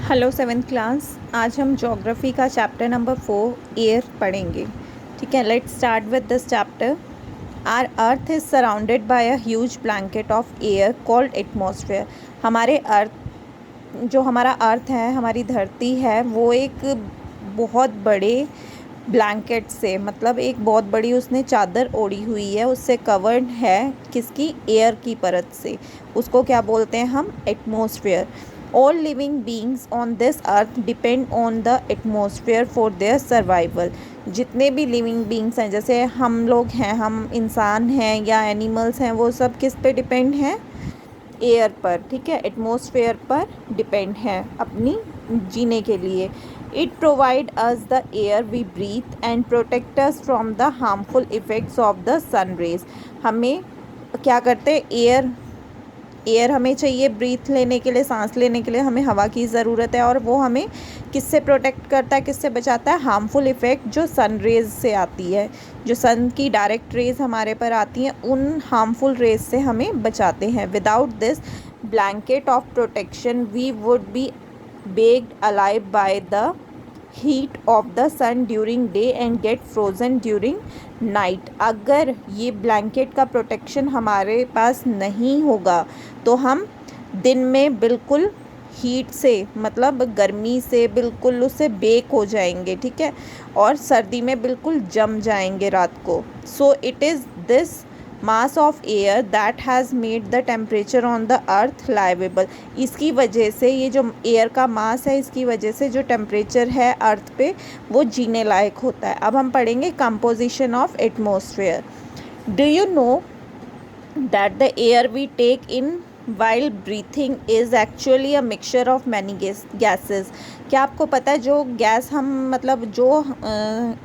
Hello seventh class. आज हम geography का चैप्टर नंबर 4 एयर पढ़ेंगे। ठीक है, let's start with this chapter. Our earth is surrounded by a huge blanket of air called atmosphere. हमारा earth है, हमारी धरती है, वो एक बहुत बड़े ब्लैंकेट से, मतलब एक बहुत बड़ी उसने चादर ओढ़ी हुई है, उससे कवर्ड है, किसकी? एयर की परत से। उसको क्या बोलते हैं हम? Atmosphere. All living beings on this earth depend on the atmosphere for their survival. जितने भी लिविंग बींग्स हैं, जैसे हम लोग हैं, हम इंसान हैं या एनिमल्स हैं, वो सब किस पे डिपेंड हैं? एयर पर। ठीक है, एटमॉस्फेयर पर डिपेंड है अपनी जीने के लिए। It provide us the air we breathe and protect us from the harmful effects of the sun rays. हमें क्या करते हैं? एयर हमें चाहिए ब्रीथ लेने के लिए, सांस लेने के लिए हमें हवा की ज़रूरत है, और वो हमें किससे प्रोटेक्ट करता है, किससे बचाता है? हार्मफुल इफ़ेक्ट जो सन रेज से आती है, जो सन की डायरेक्ट रेज हमारे पर आती हैं, उन हार्मफुल रेज से हमें बचाते हैं। Without this blanket of protection we would be baked alive by the heat of the sun during day and get frozen during night. अगर ये ब्लैंकेट का प्रोटेक्शन हमारे पास नहीं होगा तो हम दिन में बिल्कुल हीट से, मतलब गर्मी से बिल्कुल उससे बेक हो जाएंगे। ठीक है, और सर्दी में बिल्कुल जम जाएंगे रात को। So it is this mass of air that has made the temperature on the earth liveable. इसकी वजह से, ये जो एयर का मास है, इसकी वजह से जो टेम्परेचर है अर्थ पे, वो जीने लायक होता है। अब हम पढ़ेंगे composition of atmosphere. Do you know that the air we take in while breathing is actually a mixture of many gases। क्या आपको पता है जो गैस हम, मतलब जो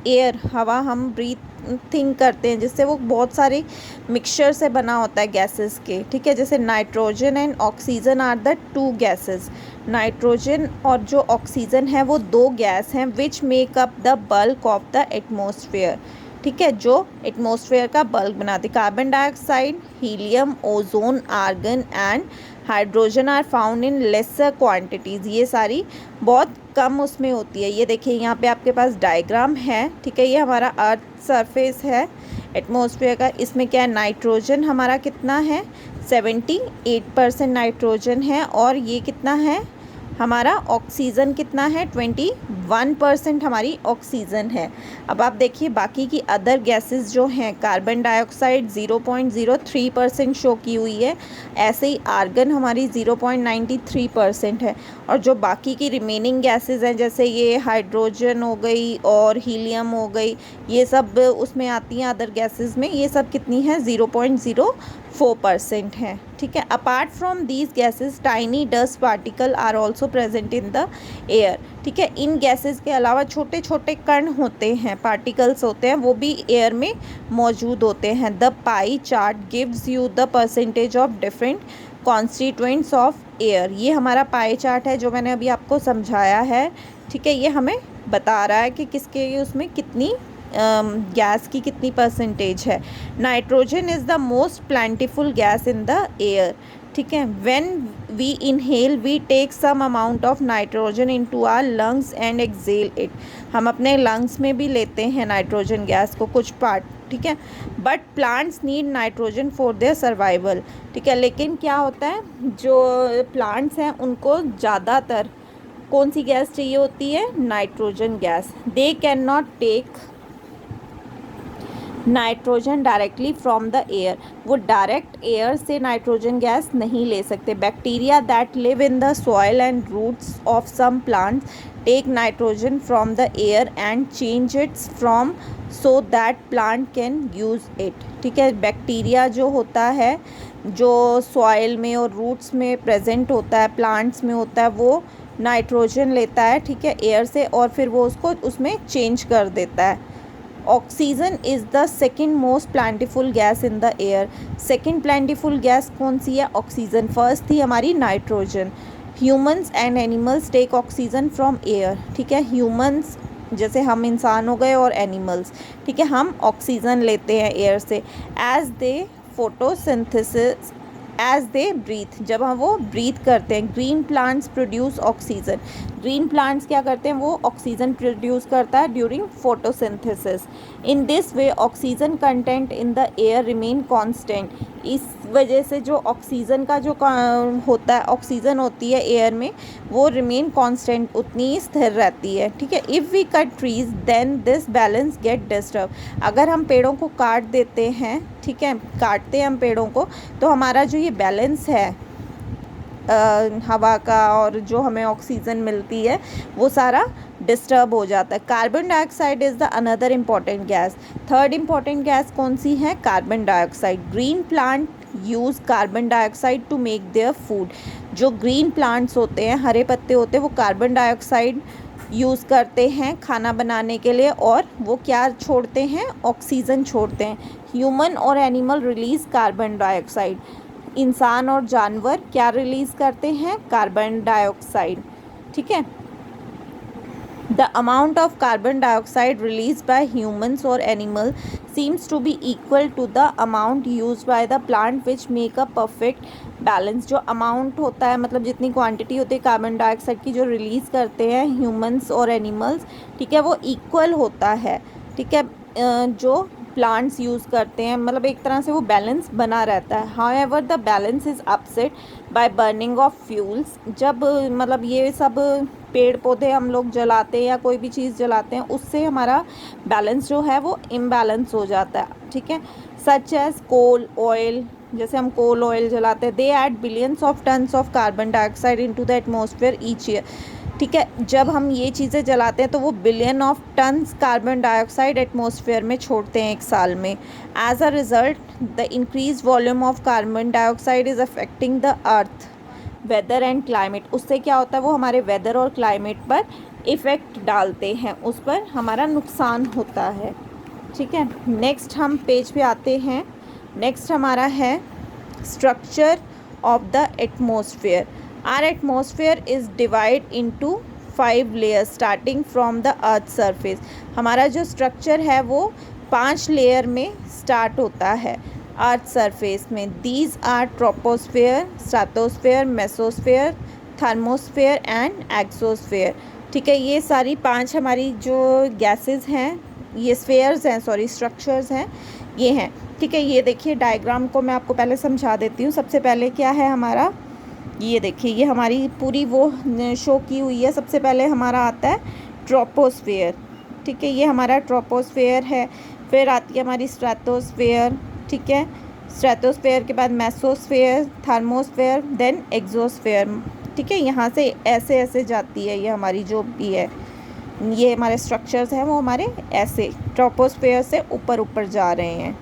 एयर, हवा हम ब्रीथिंग करते हैं, जिससे वो बहुत सारे मिक्सचर से बना होता है गैसेस के। ठीक है, जैसे nitrogen and oxygen are the two gases. Nitrogen और जो ऑक्सीजन है वो दो गैस हैं which make up the bulk of the atmosphere. ठीक है, जो एटमॉस्फेयर का बल्क बनाती। Carbon dioxide, helium, ozone, argon and hydrogen are found in lesser quantities. ये सारी बहुत कम उसमें होती है। ये देखिए, यहाँ पे आपके पास डायग्राम है। ठीक है, ये हमारा अर्थ सरफेस है एटमॉस्फेयर का। इसमें क्या है? नाइट्रोजन हमारा कितना है? 78% नाइट्रोजन है। और ये कितना है हमारा? ऑक्सीजन कितना है? 21% हमारी ऑक्सीजन है। अब आप देखिए बाकी की अदर गैसेस जो हैं, कार्बन डाइऑक्साइड 0.03% शो की हुई है, ऐसे ही आर्गन हमारी 0.93% है। और जो बाकी की रिमेनिंग गैसेस हैं, जैसे ये हाइड्रोजन हो गई और हीलियम हो गई, ये सब उसमें आती हैं अदर गैसेस में, ये सब कितनी है? 0.04% है। ठीक है, apart from these gases tiny dust particle are also present in the air. ठीक है, इन गैसेस के अलावा छोटे छोटे कण होते हैं, पार्टिकल्स होते हैं, वो भी एयर में मौजूद होते हैं। The pie chart gives you the percentage of different constituents of air. ये हमारा पाई चार्ट है जो मैंने अभी आपको समझाया है। ठीक है, ये हमें बता रहा है कि किसके उसमें कितनी गैस की कितनी परसेंटेज है। Nitrogen is the most plentiful gas in the air. ठीक है, when we inhale we take some amount of nitrogen into our lungs and exhale it. हम अपने लंग्स में भी लेते हैं नाइट्रोजन गैस को, कुछ पार्ट। ठीक है, but plants need nitrogen for their survival. ठीक है, लेकिन क्या होता है, जो प्लांट्स हैं उनको ज़्यादातर कौन सी गैस चाहिए होती है? Nitrogen gas. They can not take nitrogen directly from the air. वो डायरेक्ट एयर से नाइट्रोजन गैस नहीं ले सकते। Bacteria that live in the soil and roots of some plants take nitrogen from the air and change its from so that plant can use it. ठीक है, bacteria जो होता है, जो सॉइल में और रूट्स में प्रेजेंट होता है, प्लांट्स में होता है, वो नाइट्रोजन लेता है, ठीक है, एयर से, और फिर वो उसको उसमें चेंज कर देता है। Oxygen is the second most plentiful gas in the air. Second plentiful gas कौन सी है? ऑक्सीजन। फर्स्ट थी हमारी nitrogen. Humans and animals take oxygen from air. ठीक है, ह्यूमन्स जैसे हम इंसान हो गए और एनिमल्स, ठीक है, हम ऑक्सीजन लेते हैं एयर से। As they photosynthesis as they breathe, जब हम वो ब्रीथ करते हैं। Green plants produce oxygen, green plants क्या करते हैं, वो ऑक्सीजन प्रोड्यूस करता है during photosynthesis. In this way oxygen content in the air remain constant, इस वजह से जो ऑक्सीजन का जो होता है, ऑक्सीजन होती है एयर में, वो रिमेन कांस्टेंट, उतनी ही स्थिर रहती है। ठीक है। If we cut trees then this balance get disturb, अगर हम पेड़ों को काट देते हैं, ठीक है, काटते हैं हम पेड़ों को, तो हमारा जो ये बैलेंस है हवा का और जो हमें ऑक्सीजन मिलती है, वो सारा डिस्टर्ब हो जाता है। Carbon dioxide is the another important gas. Third important gas कौन सी है, carbon dioxide. Green plant use carbon dioxide to make their food, जो ग्रीन प्लांट्स होते हैं, हरे पत्ते होते हैं, वो कार्बन डाइऑक्साइड यूज़ करते हैं खाना बनाने के लिए, और वो क्या छोड़ते हैं, ऑक्सीजन छोड़ते हैं। ह्यूमन और एनिमल रिलीज़ कार्बन डाइऑक्साइड, इंसान और जानवर क्या रिलीज़ करते हैं, कार्बन डाइऑक्साइड। ठीक है। The amount of carbon dioxide release by humans और animal seems to be equal to the amount used by the plant which make a perfect balance। जो अमाउंट होता है, मतलब जितनी क्वांटिटी होती है कार्बन डाइऑक्साइड की जो रिलीज़ करते हैं ह्यूमंस और एनिमल्स, ठीक है, वो इक्वल होता है। ठीक है। जो प्लांट्स यूज़ करते हैं, मतलब एक तरह से वो बैलेंस बना रहता है। However the balance is upset by burning of fuels, जब मतलब ये सब पेड़ पौधे हम लोग जलाते हैं या कोई भी चीज़ जलाते हैं, उससे हमारा बैलेंस जो है वो इम्बैलेंस हो जाता है। ठीक है। सच एज कोल ऑयल, जैसे हम कोल ऑयल जलाते हैं, they add billions of tons of carbon dioxide into the atmosphere each year. ठीक है। जब हम ये चीज़ें जलाते हैं तो वो billion of tons carbon dioxide atmosphere में छोड़ते हैं एक साल में। As a result the increase volume of carbon dioxide is affecting the earth weather and climate. उससे क्या होता है, वो हमारे वेदर और क्लाइमेट पर इफ़ेक्ट डालते हैं, उस पर हमारा नुकसान होता है। ठीक है। नेक्स्ट हम पेज पे आते हैं। नेक्स्ट हमारा है structure of the atmosphere. Our atmosphere is divide into 5 layers starting from the earth surface. हमारा जो स्ट्रक्चर है वो 5 लेयर में स्टार्ट होता है अर्थ सरफेस में। These are troposphere, stratosphere, mesosphere, thermosphere and exosphere. ठीक है। ये सारी 5 हमारी जो गैसेस हैं, ये स्फेयर्स हैं, सॉरी स्ट्रक्चर्स हैं, ये हैं। ठीक है। ये देखिए डायग्राम को मैं आपको पहले समझा देती हूँ। सबसे पहले क्या है हमारा, ये देखिए, ये हमारी पूरी वो शो की हुई है। सबसे पहले हमारा आता है ट्रोपोस्फेयर। ठीक है। ये हमारा ट्रोपोस्फेयर है। फिर आती है हमारी स्ट्रेटोस्फेयर। ठीक है। स्ट्रेटोस्फेयर के बाद मेसोस्फेयर, थर्मोस्फेयर, देन एक्सोस्फेयर। ठीक है। यहाँ से ऐसे ऐसे जाती है ये हमारी जो भी है, ये हमारे स्ट्रक्चर्स हैं वो हमारे ऐसे ट्रोपोस्फेयर से ऊपर ऊपर जा रहे हैं।